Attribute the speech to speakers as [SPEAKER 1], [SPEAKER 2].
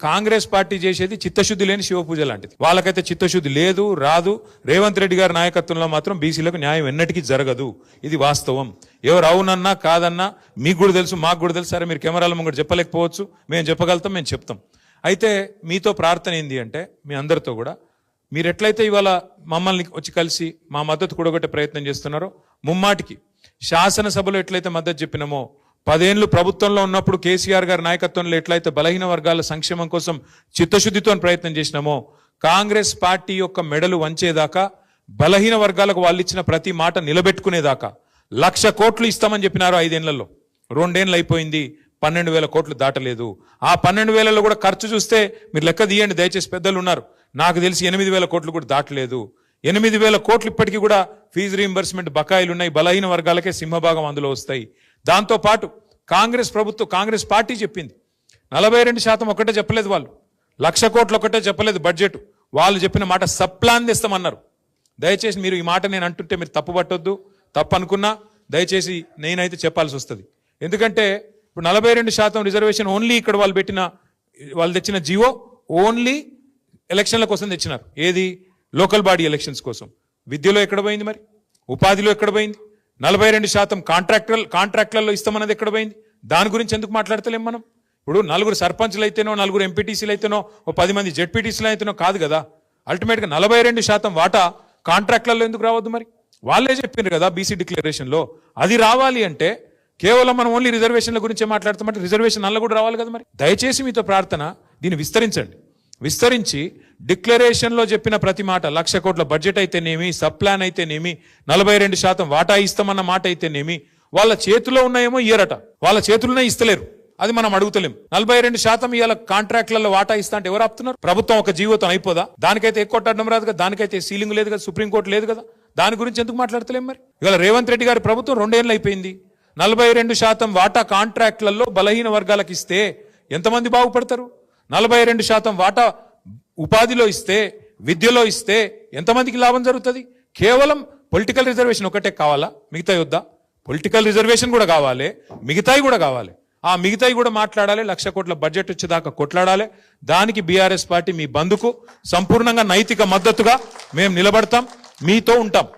[SPEAKER 1] Congress party చేసేది చిత్తశుద్ధి లేని శివపూజ లాంటిది. వాళ్ళకైతే చిత్తశుద్ధి లేదు, రాదు. రేవంత్ రెడ్డి గారి నాయకత్వంలో మాత్రం బీసీలకు న్యాయం ఎన్నటికీ జరగదు. ఇది వాస్తవం. ఎవరు అవునన్నా కాదన్నా మీకు కూడా తెలుసు, మాకు కూడా తెలుసు. సరే, మీరు కెమెరాల ముంగట చెప్పలేకపోవచ్చు, మేము చెప్పగలుగుతాం, మేము చెప్తాం. అయితే మీతో ప్రార్థన ఏంది అంటే, మీ అందరితో కూడా, మీరు ఎట్లయితే ఇవాళ మమ్మల్ని వచ్చి కలిసి మా మద్దతు కూడగొట్టే ప్రయత్నం చేస్తున్నారో, ముమ్మాటికి శాసనసభలో ఎట్లయితే మద్దతు చెప్పినామో, 10 ఏళ్లు ప్రభుత్వంలో ఉన్నప్పుడు కేసీఆర్ గారి నాయకత్వంలో ఎట్లయితే బలహీన వర్గాల సంక్షేమం కోసం చిత్తశుద్ధితో ప్రయత్నం చేసినామో, కాంగ్రెస్ పార్టీ యొక్క మెడలు వంచేదాకా, బలహీన వర్గాలకు వాళ్ళు ఇచ్చిన ప్రతి మాట నిలబెట్టుకునేదాకా 1,00,000 కోట్లు ఇస్తామని చెప్పినారు 5 ఏళ్లలో. 2 ఏళ్ళు అయిపోయింది, 12,000 కోట్లు దాటలేదు. ఆ 12,000లో కూడా ఖర్చు చూస్తే మీరు లెక్క తీయండి దయచేసి, పెద్దలు ఉన్నారు, నాకు తెలిసి 8,000 కోట్లు కూడా దాటలేదు. 8,000 కోట్లు ఇప్పటికీ కూడా ఫీజు రీయింబర్స్మెంట్ బకాయిలు ఉన్నాయి. బలహీన వర్గాలకే సింహభాగం అందులో వస్తాయి. దాంతో పాటు కాంగ్రెస్ పార్టీ చెప్పింది 42% ఒక్కటే చెప్పలేదు, వాళ్ళు 1,00,000 కోట్లు ఒక్కటే చెప్పలేదు బడ్జెట్. వాళ్ళు చెప్పిన మాట సప్లాన్ తెస్తామన్నారు. దయచేసి మీరు ఈ మాట నేను అంటుంటే మీరు తప్పు పట్టొద్దు, తప్పు అనుకున్నా దయచేసి నేనైతే చెప్పాల్సి వస్తుంది. ఎందుకంటే ఇప్పుడు 42% రిజర్వేషన్ ఓన్లీ ఇక్కడ వాళ్ళు తెచ్చిన జీవో ఓన్లీ ఎలక్షన్ల కోసం తెచ్చినారు. ఏది? లోకల్ బాడీ ఎలక్షన్స్ కోసం. విద్యలో ఎక్కడ పోయింది మరి? ఉపాధిలో ఎక్కడ పోయింది? 42% కాంట్రాక్టులలో ఇస్తామన్నది ఎక్కడ పోయింది? దాని గురించి ఎందుకు మాట్లాడతలేం మనం? ఇప్పుడు 4 సర్పంచ్లు అయితేనో, 4 ఎంపీటీసీలు అయితేనో, 10 మంది జెడ్పీటీసీలు అయితేనో కాదు కదా. అల్టిమేట్గా 42% వాటా కాంట్రాక్టులలో ఎందుకు రావద్దు మరి? వాళ్ళే చెప్పిండ్రు కదా బీసీ డిక్లరేషన్లో. అది రావాలి అంటే కేవలం మనం ఓన్లీ రిజర్వేషన్ల గురించే మాట్లాడుతామంటే రిజర్వేషన్ అల్ల కూడా రావాలి కదా మరి. దయచేసి మీతో ప్రార్థన, దీన్ని విస్తరించి డిక్లరేషన్లో చెప్పిన ప్రతి మాట, 1,00,000 కోట్ల బడ్జెట్ అయితేనేమి, సబ్ ప్లాన్ అయితేనేమి, 42% వాటా ఇస్తామన్న మాట అయితేనేమి, వాళ్ళ చేతిలో ఉన్నాయేమో ఇయ్యరట, వాళ్ళ చేతుల్లోనే ఇస్తలేరు. అది మనం అడుగుతలేం. 42% ఇవాళ కాంట్రాక్ట్లలో వాటా ఇస్తా అంటే ఎవరు ఆపుతున్నారు? ప్రభుత్వం ఒక జీవోతో అయిపోదా? దానికైతే ఎక్కువ అడ్డం రాదు కదా, దానికైతే సీలింగ్ లేదు కదా, సుప్రీంకోర్టు లేదు కదా. దాని గురించి ఎందుకు మాట్లాడతలేం మరి? ఇవాళ రేవంత్ రెడ్డి గారి ప్రభుత్వం 2 ఏళ్ళు అయిపోయింది. 42% వాటా కాంట్రాక్ట్లలో బలహీన వర్గాలకు ఇస్తే ఎంతమంది బాగుపడతారు? 42% వాటా ఉపాధిలో ఇస్తే, విద్యలో ఇస్తే ఎంతమందికి లాభం జరుగుతుంది? కేవలం పొలిటికల్ రిజర్వేషన్ ఒకటే కావాలా? మిగతాయి వద్దా? పొలిటికల్ రిజర్వేషన్ కూడా కావాలి, మిగతాయి కూడా కావాలి. ఆ మిగతాయి కూడా మాట్లాడాలి. 1,00,000 కోట్ల బడ్జెట్ వచ్చేదాకా కొట్లాడాలి. దానికి బీఆర్ఎస్ పార్టీ మీ బంధుకు సంపూర్ణంగా నైతిక మద్దతుగా మేము నిలబడతాం, మీతో ఉంటాం.